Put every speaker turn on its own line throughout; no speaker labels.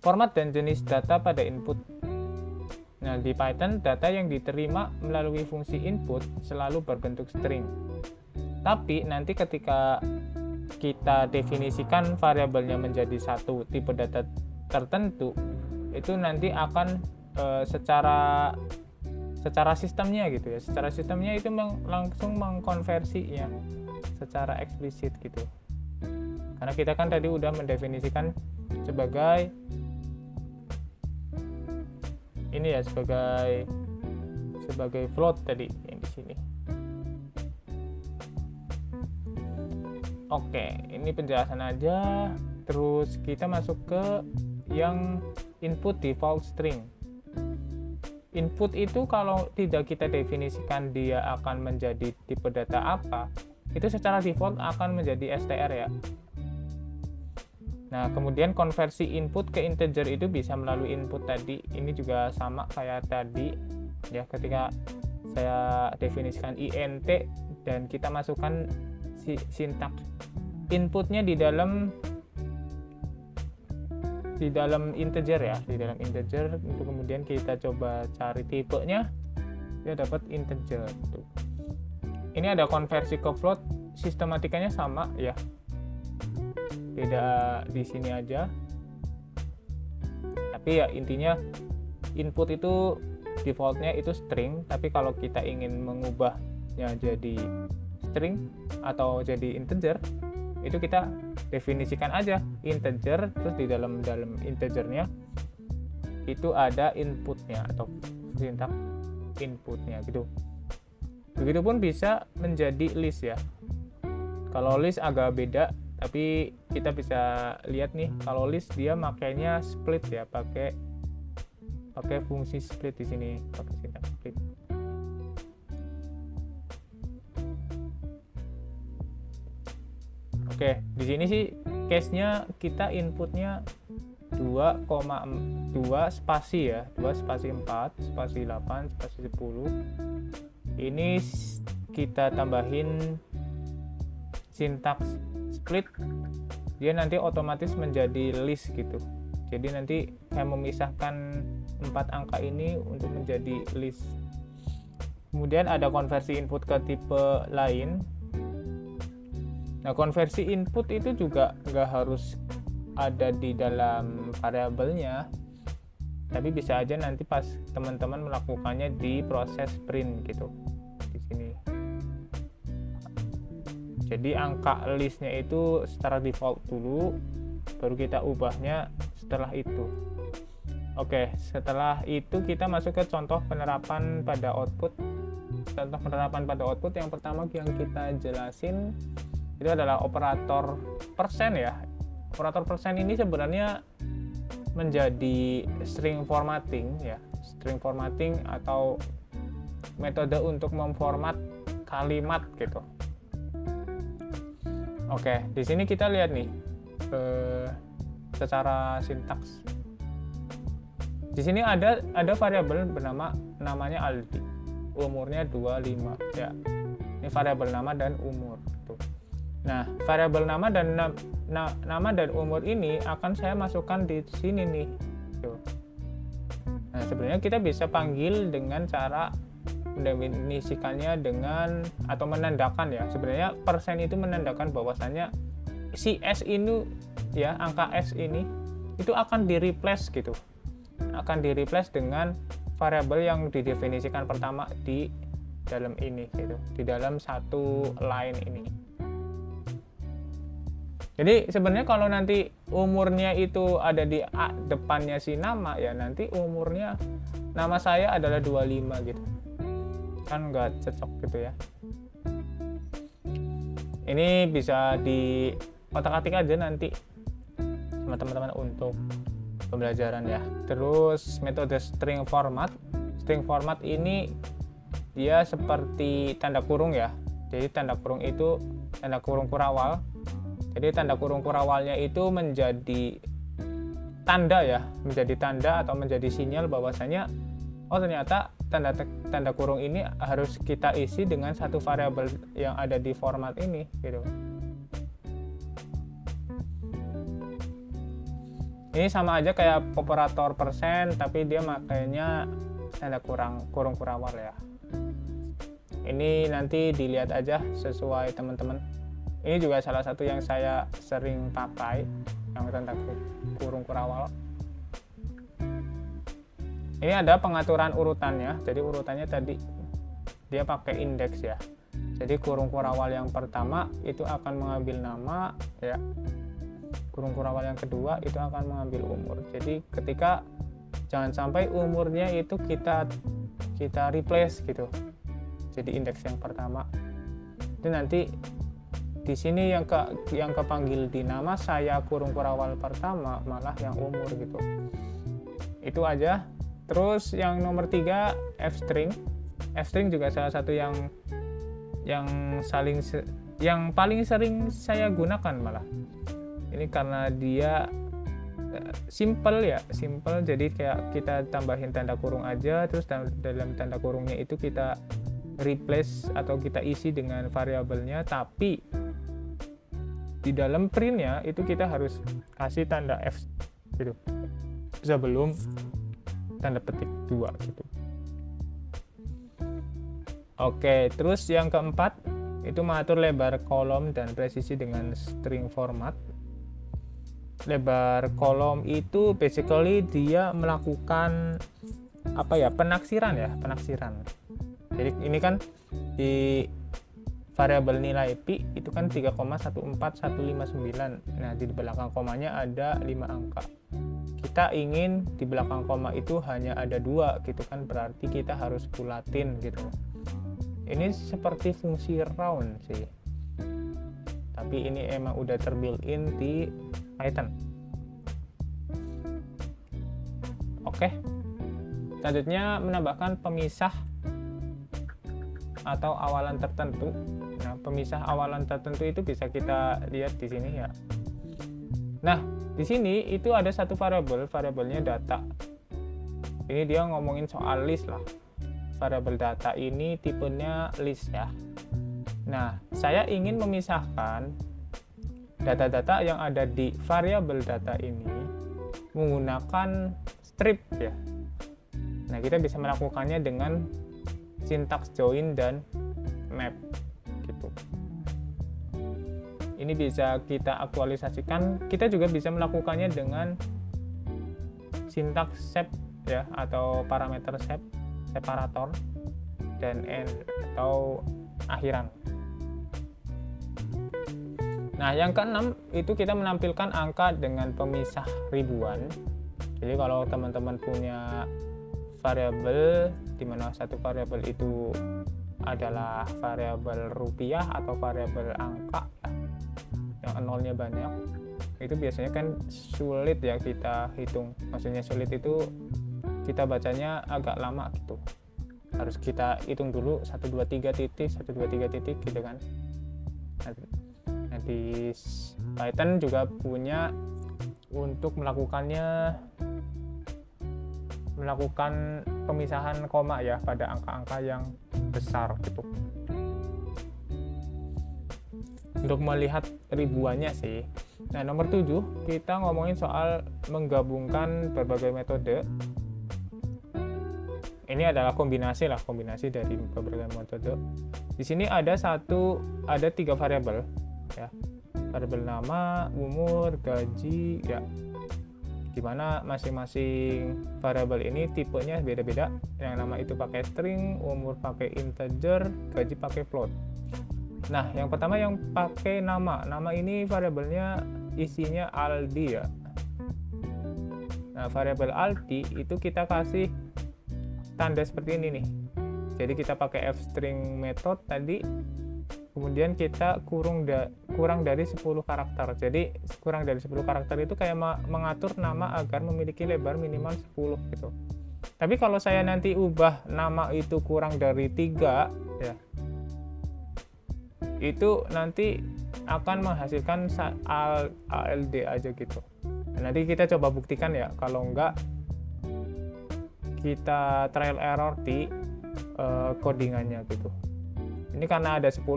Format dan jenis data pada input. Nah, di Python, data yang diterima melalui fungsi input selalu berbentuk string. Tapi nanti ketika kita definisikan variabelnya menjadi satu tipe data tertentu, itu nanti akan secara sistemnya gitu ya. Secara sistemnya itu langsung mengkonversinya secara eksplisit gitu. Karena kita kan tadi udah mendefinisikan sebagai ini ya, sebagai float tadi yang di sini. Oke, ini penjelasan aja. Terus kita masuk ke yang input default string. Input itu kalau tidak kita definisikan dia akan menjadi tipe data apa, itu secara default akan menjadi str ya. Nah, kemudian konversi input ke integer itu bisa melalui input tadi. Ini juga sama kayak tadi ya, ketika saya definisikan int dan kita masukkan sintaks inputnya di dalam integer ya, di dalam integer. Untuk kemudian kita coba cari tipenya, dia dapat integer tuh. Ini ada konversi ke float, sistematikanya sama ya, beda di sini aja. Tapi ya intinya input itu defaultnya itu string, tapi kalau kita ingin mengubahnya jadi string atau jadi integer, itu kita definisikan aja integer, terus di dalam integernya itu ada inputnya atau sintaks inputnya gitu. Begitupun bisa menjadi list ya. Kalau list agak beda, tapi kita bisa lihat nih, kalau list dia makainya split ya, pakai fungsi split di sini, pakai sintaks split. Oke, di sini sih case-nya kita inputnya 2,2 spasi ya, 2 spasi 4, spasi 8, spasi 10. Ini kita tambahin sintaks split, dia nanti otomatis menjadi list gitu. Jadi nanti saya memisahkan 4 angka ini untuk menjadi list. Kemudian ada konversi input ke tipe lain. Nah, konversi input itu juga nggak harus ada di dalam variabelnya, tapi bisa aja nanti pas teman-teman melakukannya di proses print gitu di sini. Jadi angka listnya itu secara default dulu, baru kita ubahnya setelah itu. Oke, setelah itu kita masuk ke contoh penerapan pada output. Contoh penerapan pada output yang pertama yang kita jelasin itu adalah operator persen ya. Operator persen ini sebenarnya menjadi string formatting ya, string formatting atau metode untuk memformat kalimat gitu. Oke, di sini kita lihat nih secara sintaks. Di sini ada variabel namanya Aldi, umurnya 25 ya. Ini variabel nama dan umur tuh. Nah, variabel nama dan umur ini akan saya masukkan di sini nih. Tuh. Nah, sebenarnya kita bisa panggil dengan cara mendefinisikannya dengan atau menandakan ya. Sebenarnya persen itu menandakan bahwasannya si S ini ya, angka S ini itu akan di-replace gitu. Akan di-replace dengan variabel yang didefinisikan pertama di dalam ini gitu, di dalam satu line ini. Jadi sebenarnya kalau nanti umurnya itu ada di depannya si nama ya, nanti umurnya nama saya adalah 25 gitu. Kan nggak cocok gitu ya. Ini bisa di otak-atik aja nanti sama teman-teman untuk pembelajaran ya. Terus metode string format. String format ini dia seperti tanda kurung ya. Jadi tanda kurung itu tanda kurung kurawal. Jadi tanda kurung kurawalnya itu menjadi tanda ya, menjadi tanda atau menjadi sinyal bahwasanya oh ternyata tanda kurung ini harus kita isi dengan satu variabel yang ada di format ini gitu. Ini sama aja kayak operator persen, tapi dia makainya tanda kurung kurawal ya. Ini nanti dilihat aja sesuai teman-teman. Ini juga salah satu yang saya sering pakai, yang tanda kurung kurawal. Ini ada pengaturan urutannya, jadi urutannya tadi dia pakai indeks ya. Jadi kurung kurawal yang pertama itu akan mengambil nama ya. Kurung kurawal yang kedua itu akan mengambil umur. Jadi ketika jangan sampai umurnya itu kita replace gitu. Jadi indeks yang pertama. Itu nanti di sini yang kepanggil di nama saya kurung kurawal pertama malah yang umur gitu. Itu aja. Terus yang nomor 3 f-string. F-string juga salah satu yang paling sering saya gunakan malah. Ini karena dia simple ya, simple. Jadi kayak kita tambahin tanda kurung aja, terus dalam tanda kurungnya itu kita replace atau kita isi dengan variabelnya, tapi di dalam printnya itu kita harus kasih tanda F gitu sebelum tanda petik 2 gitu. Oke, terus yang keempat itu mengatur lebar kolom dan presisi dengan string format. Lebar kolom itu basically dia melakukan penaksiran. Jadi ini kan di variabel nilai pi itu kan 3,14159. Nah, di belakang komanya ada 5 angka. Kita ingin di belakang koma itu hanya ada 2 gitu kan, berarti kita harus bulatin gitu. Ini seperti fungsi round sih, tapi ini emang udah terbuilt-in di Python. Oke, selanjutnya menambahkan pemisah atau awalan tertentu. Nah, pemisah awalan tertentu itu bisa kita lihat di sini ya. Nah, di sini itu ada satu variabelnya data. Ini dia ngomongin soal list lah. Variabel data ini tipenya list ya. Nah, saya ingin memisahkan data-data yang ada di variabel data ini menggunakan strip ya. Nah, kita bisa melakukannya dengan sintaks join dan map gitu. Ini bisa kita aktualisasikan. Kita juga bisa melakukannya dengan sintaks sep ya, atau parameter sep, separator, dan end atau akhiran. Nah, yang keenam itu kita menampilkan angka dengan pemisah ribuan. Jadi kalau teman-teman punya variabel di mana satu variabel itu adalah variabel rupiah atau variabel angka yang nolnya banyak, itu biasanya kan sulit ya kita hitung. Maksudnya sulit itu kita bacanya agak lama gitu, harus kita hitung dulu 1 2 3 titik gitu kan. Nah, di Python juga punya untuk melakukan pemisahan koma ya pada angka-angka yang besar gitu. Untuk melihat ribuannya sih. Nah, nomor 7 kita ngomongin soal menggabungkan berbagai metode. Ini adalah kombinasi dari beberapa metode. Di sini ada 3 variabel ya. Variabel nama, umur, gaji ya. Dimana masing-masing variabel ini tipenya beda-beda. Yang nama itu pakai string, umur pakai integer, gaji pakai float. Nah, yang pertama yang pakai nama. Nama ini variabelnya isinya Aldi ya. Nah, variabel Aldi itu kita kasih tanda seperti ini nih. Jadi kita pakai f-string method tadi, kemudian kita kurang dari 10 karakter. Jadi kurang dari 10 karakter itu kayak mengatur nama agar memiliki lebar minimal 10 gitu. Tapi kalau saya nanti ubah nama itu kurang dari 3 ya, itu nanti akan menghasilkan ALD aja gitu. Nanti kita coba buktikan ya, kalau enggak kita trial error di codingannya gitu. Ini karena ada 10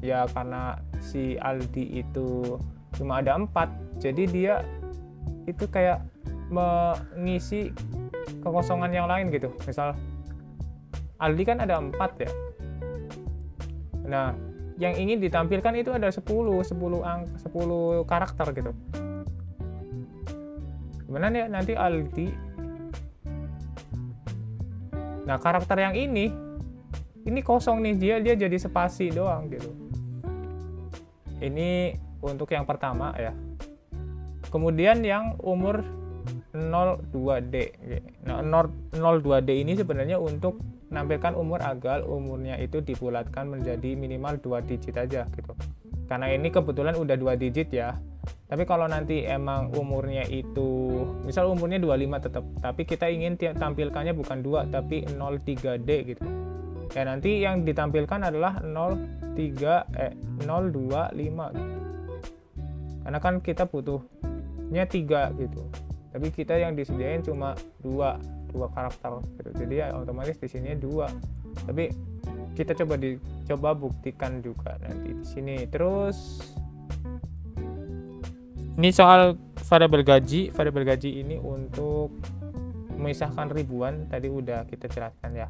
ya, karena si Aldi itu cuma ada 4, jadi dia itu kayak mengisi kekosongan yang lain gitu. Misal Aldi kan ada 4 ya. Nah, yang ingin ditampilkan itu ada 10 karakter gitu. Gimana ya nanti Aldi. Nah, karakter yang ini kosong nih, dia jadi spasi doang gitu. Ini untuk yang pertama ya. Kemudian yang umur 02D. Nah, 02D ini sebenarnya untuk menampilkan umur agar umurnya itu dibulatkan menjadi minimal 2 digit aja gitu. Karena ini kebetulan udah 2 digit ya. Tapi kalau nanti emang umurnya itu misal umurnya 25 tetap, tapi kita ingin tampilkannya bukan 2 tapi 03D gitu. Ya nanti yang ditampilkan adalah 025 gitu. Karena kan kita butuhnya 3 gitu. Tapi kita yang disediain cuma 2 karakter gitu. Jadi ya otomatis di sini 2. Tapi kita coba buktikan juga nanti di sini. Terus ini soal variabel gaji. Variabel gaji ini untuk memisahkan ribuan tadi udah kita jelaskan ya.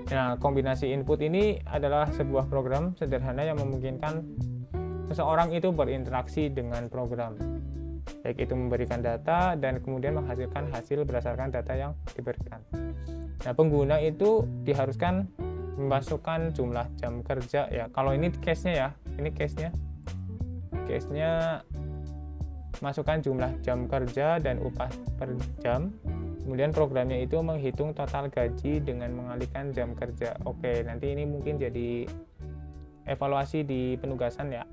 Nah, kombinasi input ini adalah sebuah program sederhana yang memungkinkan seseorang itu berinteraksi dengan program, baik itu memberikan data dan kemudian menghasilkan hasil berdasarkan data yang diberikan. Nah, pengguna itu diharuskan memasukkan jumlah jam kerja ya. Kalau ini case-nya ya, ini case-nya masukkan jumlah jam kerja dan upah per jam. Kemudian programnya itu menghitung total gaji dengan mengalihkan jam kerja. Oke, nanti ini mungkin jadi evaluasi di penugasan ya.